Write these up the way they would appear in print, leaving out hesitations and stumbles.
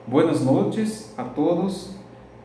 Buenas noches a todos,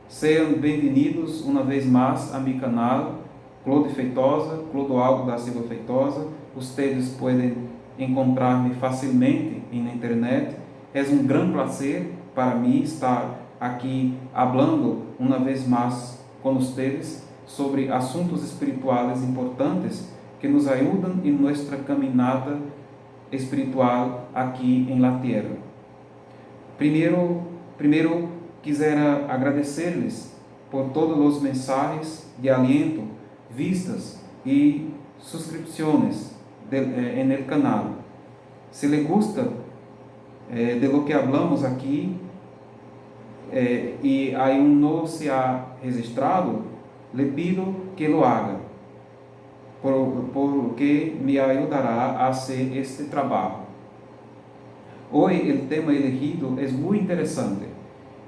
sejam bem-vindos uma vez mais a meu canal Clodo Feitosa, Clodoaldo da Silva Feitosa. Vocês podem encontrar-me facilmente na internet. É um grande prazer para mim estar aqui falando uma vez mais com vocês sobre assuntos espirituais importantes que nos ajudam em nossa caminhada espiritual aqui em la Terra. Primeiro quisera agradecer-lhes por todos os mensagens de aliento, vistas e subscrições en el canal. Se le gusta de lo que hablamos aqui e aún no se ha registrado, le pido que lo haga, porque me ayudará a hacer este trabajo. Hoy el tema elegido es muy interesante.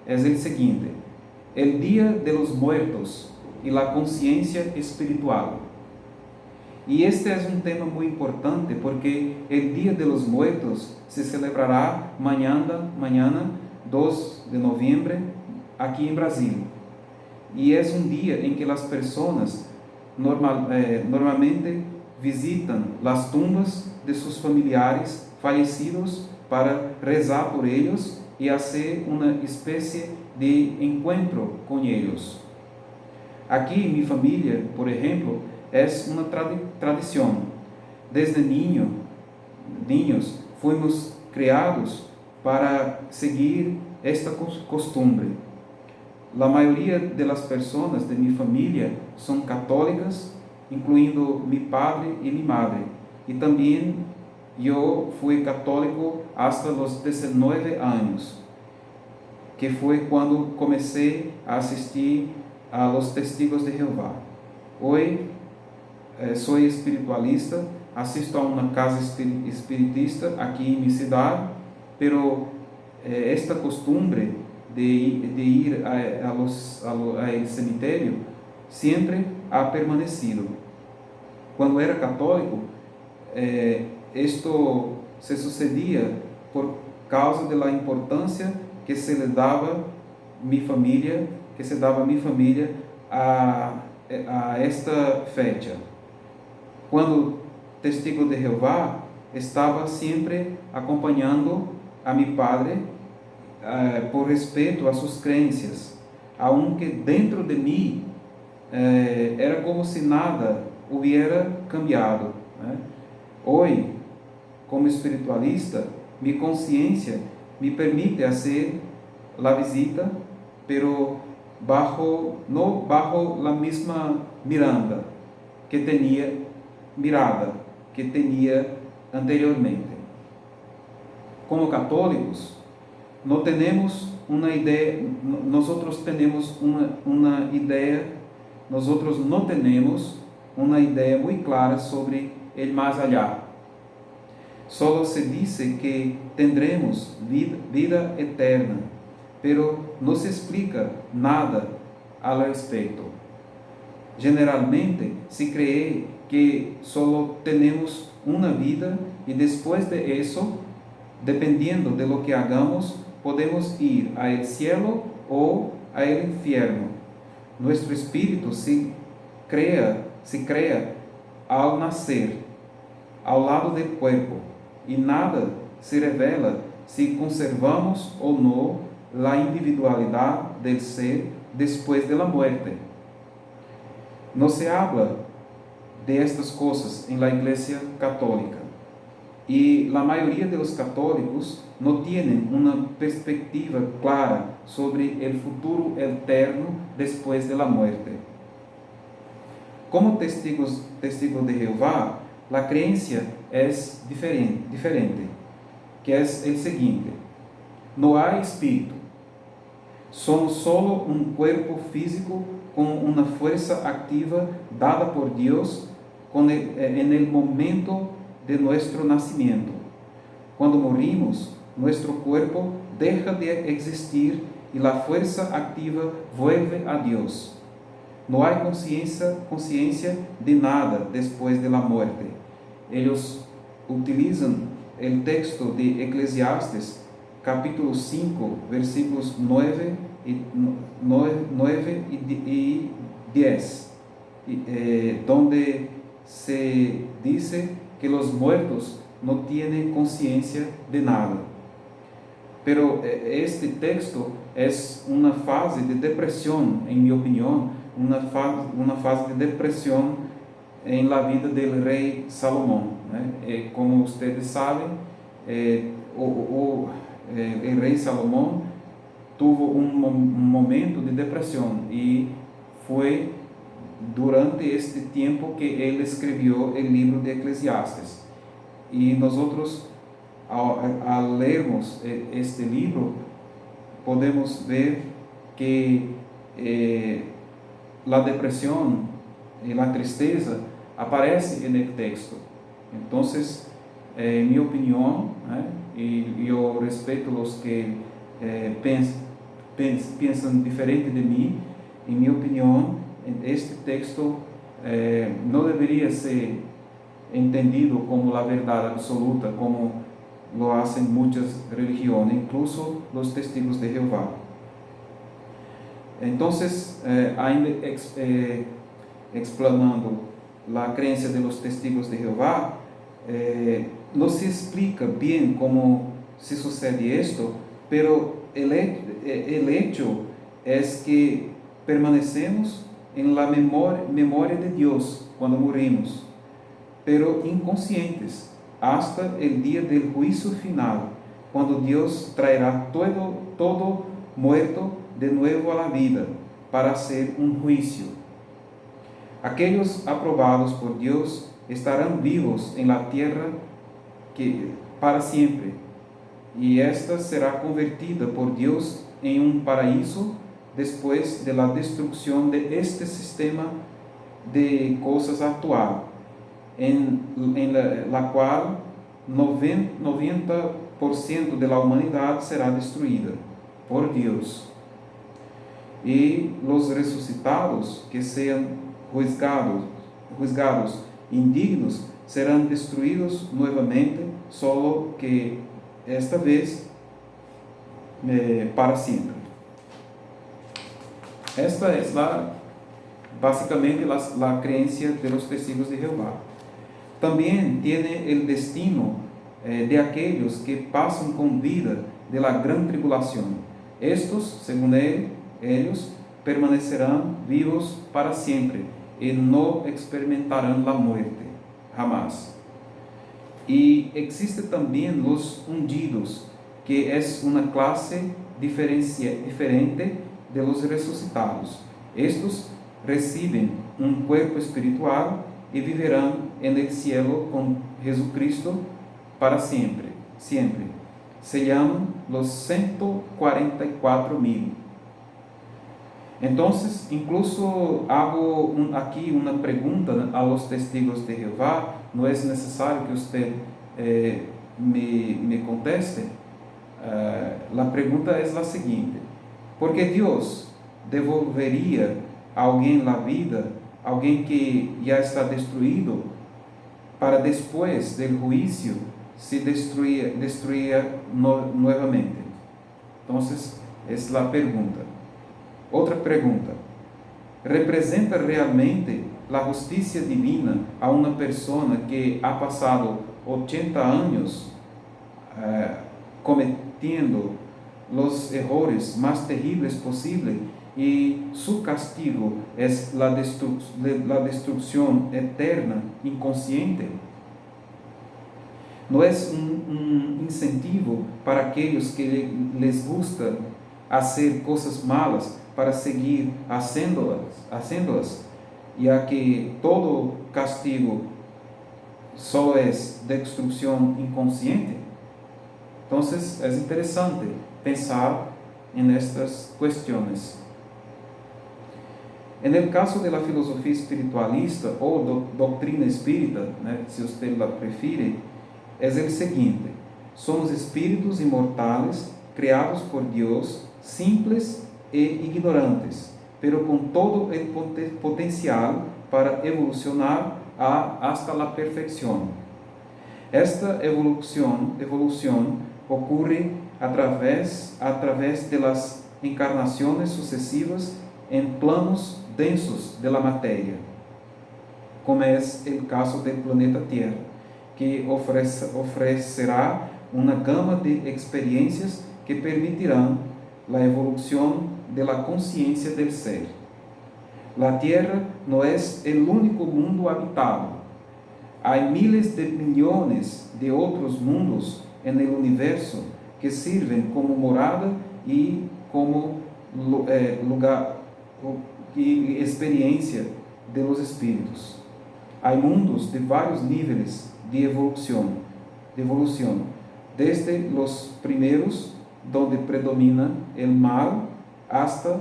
Es el siguiente: el Día de los Muertos y la conciencia espiritual. Y este es un tema muy importante porque el Día de los Muertos se celebrará mañana 2 de noviembre, aquí en Brasil. Y es un día en que las personas normalmente visitan las tumbas de sus familiares fallecidos para rezar por ellos y hacer una especie de encuentro con ellos. Aquí en mi familia, por ejemplo, es una tradición. Desde niños fuimos criados para seguir esta costumbre. La mayoría de las personas de mi familia son católicas, incluindo mi padre y mi madre. Y también yo fui católico hasta los 19 años, que fue cuando comencé a asistir a los Testigos de Jehová. Hoy soy espiritualista, asisto a una casa espiritista aquí en mi ciudad, pero esta costumbre de ir al cemiterio siempre ha permanecido. Cuando era católico, esto se sucedía por causa de la importancia que se le daba a mi familia a esta fecha. Cuando Testigo de Jehová estaba siempre acompañando a mi padre por respeto a sus creencias, aunque dentro de mí era como si nada hubiera cambiado, né? Hoy, como espiritualista, mi conciencia me permite hacer la visita, pero no bajo la misma mirada que tenía anteriormente. Como católicos, nosotros tenemos una idea muy clara sobre el más allá. Solo se dice que tendremos vida eterna, pero no se explica nada al respecto. Generalmente se cree que solo tenemos una vida y después de eso, dependiendo de lo que hagamos, podemos ir al cielo o al infierno. Nuestro espíritu se crea al nacer, ao lado do cuerpo, e nada se revela se conservamos ou não a individualidade del ser después de la muerte. No se habla de estas coisas en la Iglesia Católica, e la mayoría de los católicos no tienen una perspectiva clara sobre el futuro eterno después de la muerte. Como testigos de Jehová, la creencia es diferente, que es el siguiente: no hay espíritu, somos solo un cuerpo físico con una fuerza activa dada por Dios en el momento de nuestro nacimiento. Cuando morimos, nuestro cuerpo deja de existir y la fuerza activa vuelve a Dios. No hay conciencia de nada después de la muerte. Ellos utilizan el texto de Eclesiastes capítulo 5, versículos 9 y 10, donde se dice que los muertos no tienen conciencia de nada. Pero este texto es una fase de depresión, en mi opinión, una fase de depresión en la vida del rey Salomón, ¿no? Como ustedes saben, el rey Salomón tuvo un momento de depresión y fue durante este tiempo que él escribió el libro de Eclesiastes. Y nosotros, al leermos este libro, podemos ver que la depresión y la tristeza aparece en el texto. Entonces, en mi opinión, y yo respeto los que piensan diferente de mí, en mi opinión, este texto no debería ser entendido como la verdad absoluta, como lo hacen muchas religiones, incluso los testigos de Jehová. Entonces, ainda explanando la creencia de los testigos de Jehová, no se explica bien cómo se sucede esto, pero el hecho es que permanecemos en la memoria de Dios cuando morimos, pero inconscientes hasta el día del juicio final, cuando Dios traerá todo muerto de nuevo a la vida para hacer un juicio. Aquellos aprobados por Dios estarán vivos en la tierra para siempre, y esta será convertida por Dios en un paraíso después de la destrucción de este sistema de cosas actual, en la cual 90% de la humanidad será destruida por Dios. Y los resucitados que sean juzgados indignos serán destruidos nuevamente, solo que esta vez para siempre. Esta es básicamente la creencia de los testigos de Jehová. También tiene el destino de aquellos que pasan con vida de la gran tribulación. Estos, según ellos, permanecerán vivos para siempre y no experimentarán la muerte, jamás. Y existe también los ungidos, que es una clase diferente de los resucitados. Estos reciben un cuerpo espiritual y vivirán en el cielo con Jesucristo para siempre. Se llaman los 144,000. Entonces, incluso hago aquí una pregunta a los testigos de Jehová. No es necesario que usted me conteste. La pregunta es la siguiente: ¿por qué Dios devolvería a alguien la vida, alguien que ya está destruido, para después del juicio se destruir nuevamente? Entonces, es la pregunta. Otra pregunta: ¿representa realmente la justicia divina a una persona que ha pasado 80 años cometiendo los errores más terribles posibles y su castigo es la destrucción eterna, inconsciente? ¿No es un incentivo para aquellos que les gusta hacer cosas malas para seguir haciéndolas, ya que todo castigo solo es destrucción inconsciente? Entonces, es interesante pensar en estas cuestiones. En el caso de la filosofía espiritualista o doctrina espírita, si usted la prefiere, es el siguiente: somos espíritus inmortales, creados por Dios, simples e ignorantes, pero con todo el potencial para evolucionar hasta la perfección. Esta evolución ocurre a través de las encarnaciones sucesivas en planos densos de la materia, como es el caso del planeta Tierra, que ofrecerá una gama de experiencias que permitirán la evolución de la conciencia del ser. La Tierra no es el único mundo habitado. Hay miles de millones de otros mundos en el universo que sirven como morada y como lugar y experiencia de los espíritus. Hay mundos de varios niveles de evolución, desde los primeros, donde predomina el mal, hasta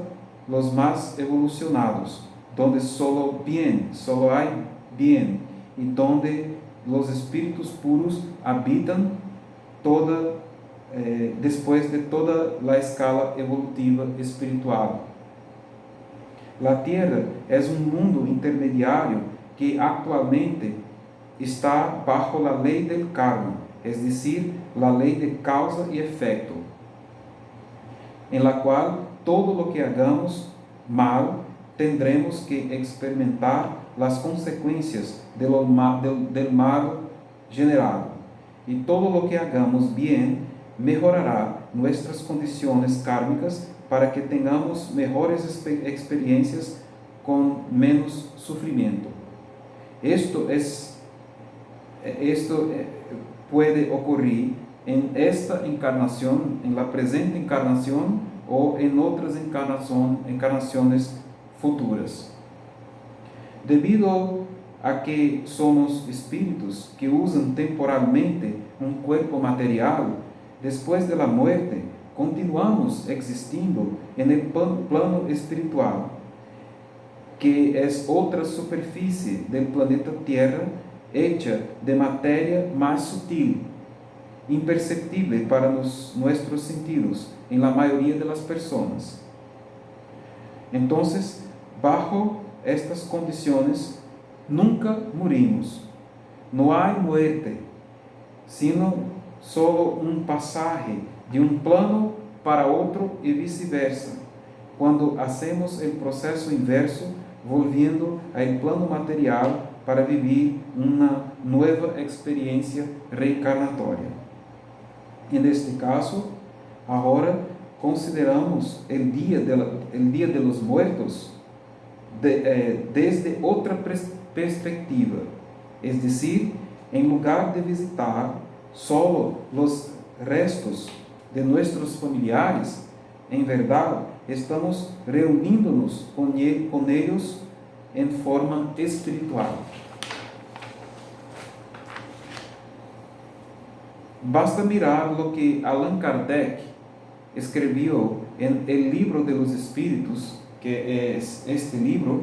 los más evolucionados, donde solo hay bien, y donde los espíritus puros habitan después de toda la escala evolutiva espiritual. La Tierra es un mundo intermediario que actualmente está bajo la ley del karma, es decir, la ley de causa y efecto, en la cual todo lo que hagamos mal tendremos que experimentar las consecuencias del mal generado, y todo lo que hagamos bien mejorará nuestras condiciones kármicas para que tengamos mejores experiencias con menos sufrimiento. Esto puede ocurrir en esta encarnación, en la presente encarnación, o en otras encarnaciones futuras. Debido a que somos espíritus que usan temporalmente un cuerpo material, después de la muerte continuamos existindo en el plano espiritual, que es otra superficie del planeta Tierra hecha de materia más sutil, imperceptible para nuestros sentidos en la mayoría de las personas. Entonces, bajo estas condiciones, nunca morimos. No hay muerte, sino solo un pasaje de un plano para otro y viceversa, cuando hacemos el proceso inverso, volviendo al plano material para vivir una nueva experiencia reencarnatoria. En este caso, ahora consideramos el Día de los Muertos desde otra perspectiva, es decir, en lugar de visitar solo los restos de nuestros familiares, en verdad estamos reuniéndonos con ellos en forma espiritual. Basta mirar lo que Allan Kardec escribió en el Libro de los Espíritus, que es este libro,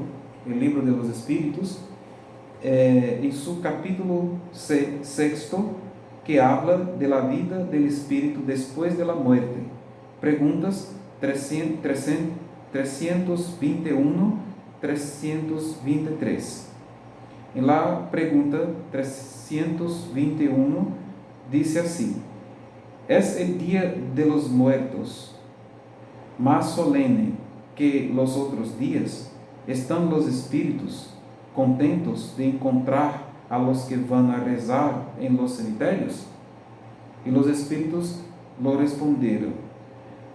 el Libro de los Espíritus, en su capítulo 6, que habla de la vida del espíritu después de la muerte. Preguntas 321-323. En la pregunta 321 dice así: ¿es el Día de los Muertos más solemne que los otros días? ¿Están los espíritus contentos de encontrar a los que van a rezar en los cementerios? Y los espíritus lo respondieron: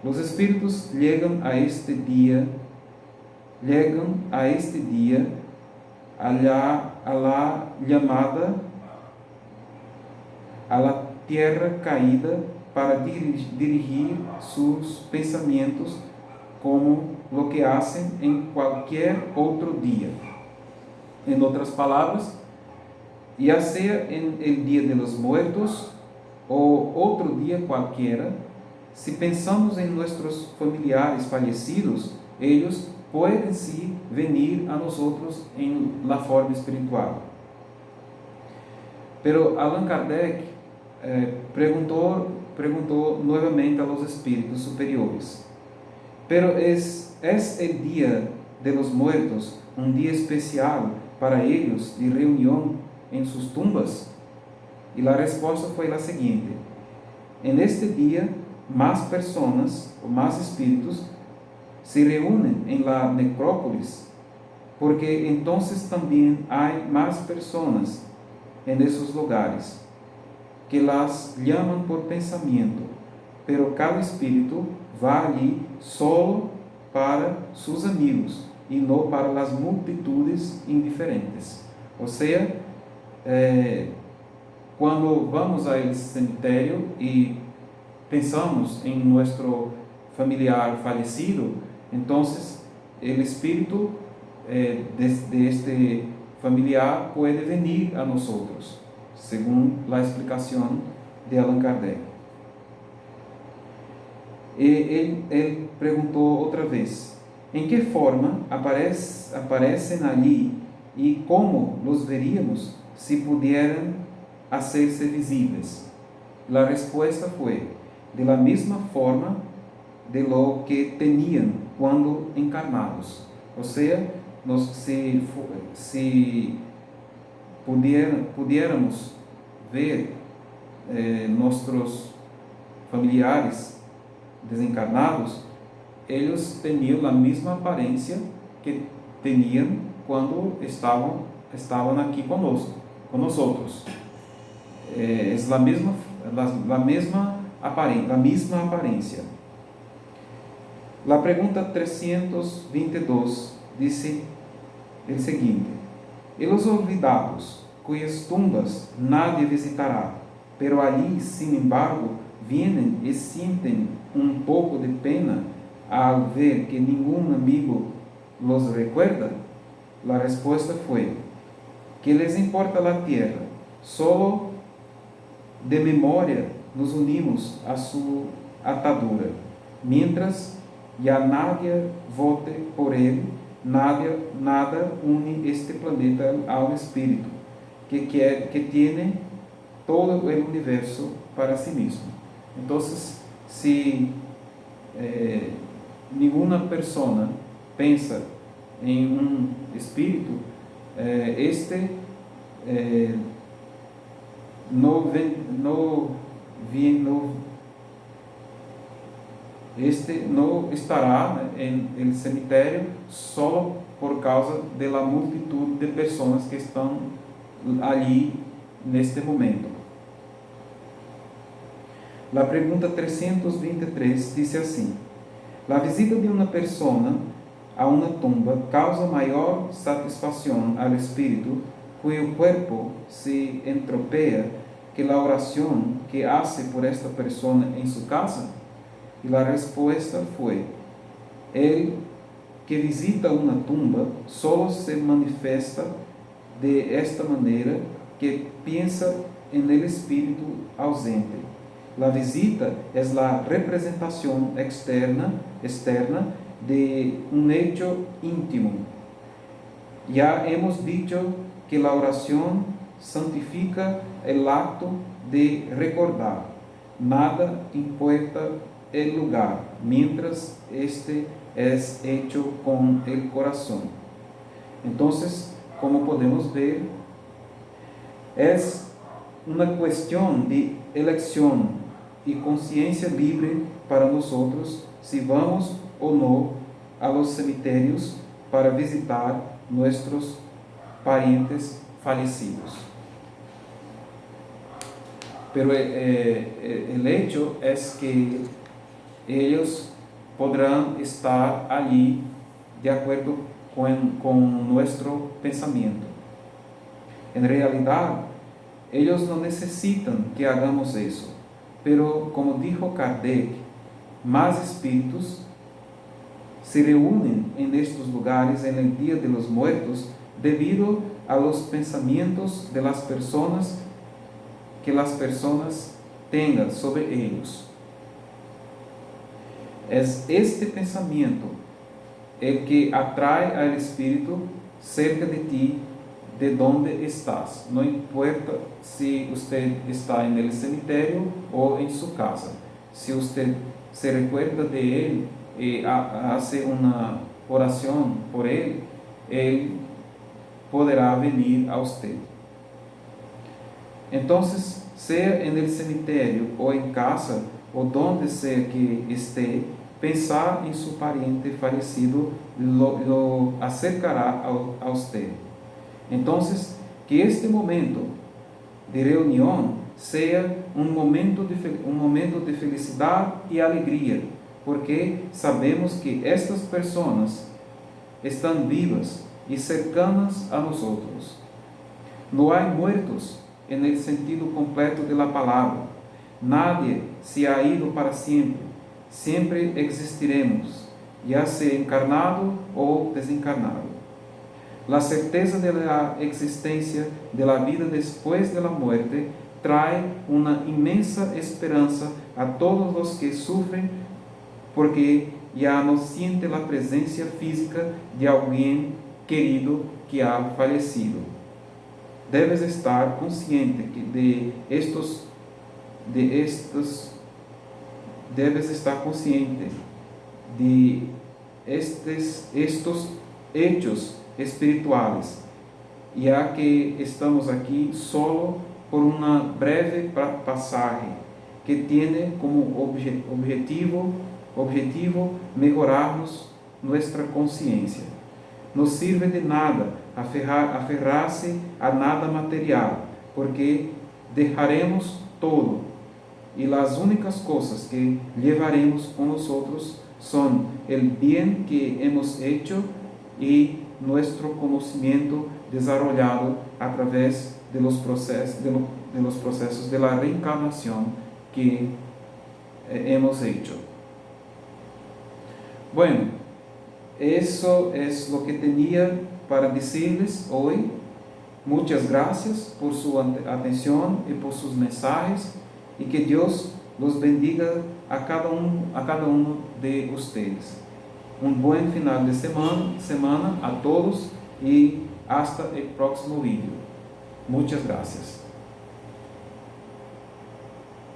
los espíritus llegan a este día a la llamada a la tierra caída para dirigir sus pensamientos como lo que hacen en cualquier otro día. En otras palabras, ya sea en el Día de los Muertos o otro día cualquiera, si pensamos en nuestros familiares fallecidos, ellos pueden sí venir a nosotros en la forma espiritual. Pero Allan Kardec preguntó nuevamente a los espíritus superiores: ¿pero es el Día de los Muertos un día especial para ellos de reunión en sus tumbas? Y la respuesta fue la siguiente: en este día más personas o más espíritus se reúnen en la necrópolis, porque entonces también hay más personas en esos lugares que las llaman por pensamiento, pero cada espíritu va allí solo para sus amigos y no para las multitudes indiferentes. O sea, cuando vamos al cemiterio y pensamos en nuestro familiar fallecido, entonces el espíritu de este familiar puede venir a nosotros, según la explicación de Allan Kardec. Él preguntó otra vez, ¿en qué forma aparecen allí y cómo los veríamos si pudieran hacerse visibles? La respuesta fue, de la misma forma de lo que tenían cuando encarnados. O sea, si pudiéramos ver nuestros familiares desencarnados, ellos tenían la misma apariencia que tenían cuando estaban aquí con nosotros. Es la misma apariencia. La pregunta 322 dice el siguiente: y los olvidados, cuyas tumbas nadie visitará, pero allí, sin embargo, vienen y sienten un poco de pena al ver que ningún amigo los recuerda. La respuesta fue: ¿qué les importa la tierra? Solo de memoria nos unimos a su atadura. Mientras ya nadie vote por él, nada une este planeta al espíritu, que tiene todo el universo para sí mismo. Entonces, si ninguna persona piensa en un espíritu, no estará en el cemiterio solo por causa de la multitud de personas que están allí en este momento. La pregunta 323 dice así: la visita de una persona a una tumba causa mayor satisfacción al espíritu cuyo cuerpo se estropea que la oración que hace por esta persona en su casa. Y la respuesta fue: el que visita una tumba solo se manifiesta de esta manera que piensa en el espíritu ausente. La visita es la representación externa de un hecho íntimo. Ya hemos dicho que la oración santifica el acto de recordar. Nada importa el lugar, mientras este es hecho con el corazón. Entonces, como podemos ver, es una cuestión de elección y conciencia libre para nosotros si vamos o no a los cementerios para visitar nuestros parientes fallecidos. Pero el hecho es que ellos podrán estar allí de acuerdo con nuestro pensamiento. En realidad, ellos no necesitan que hagamos eso, pero como dijo Kardec, más espíritus se reúnen en estos lugares en el Día de los Muertos debido a los pensamientos de las personas que las personas tengan sobre ellos. Es este pensamiento el que atrae al espíritu cerca de ti, de donde estás. No importa si usted está en el cemiterio o en su casa. Si usted se recuerda de él y hace una oración por él, él podrá venir a usted. Entonces, sea en el cemiterio o en casa o donde sea que esté, pensar en su pariente fallecido lo acercará a usted. Entonces, que este momento de reunión sea un momento de felicidad y alegría, porque sabemos que estas personas están vivas y cercanas a nosotros. No hay muertos en el sentido completo de la palabra. Nadie se ha ido para siempre. Siempre existiremos, ya sea encarnado o desencarnado. La certeza de la existencia de la vida después de la muerte trae una inmensa esperanza a todos los que sufren, porque ya no siente la presencia física de alguien querido que ha fallecido. Debes estar consciente debes estar consciente de estos hechos espirituales, ya que estamos aquí solo por una breve pasaje que tiene como objetivo mejorarnos nuestra conciencia. No sirve de nada aferrar-se a nada material, porque dejaremos todo, y las únicas cosas que llevaremos con nosotros son el bien que hemos hecho y nuestro conocimiento desarrollado a través de los procesos de la reencarnación que hemos hecho. Bueno, eso es lo que tenía para decirles hoy. Muchas gracias por su atención y por sus mensajes, y que Dios los bendiga a cada uno de ustedes. Un buen final de semana a todos, y hasta el próximo vídeo. Muchas gracias.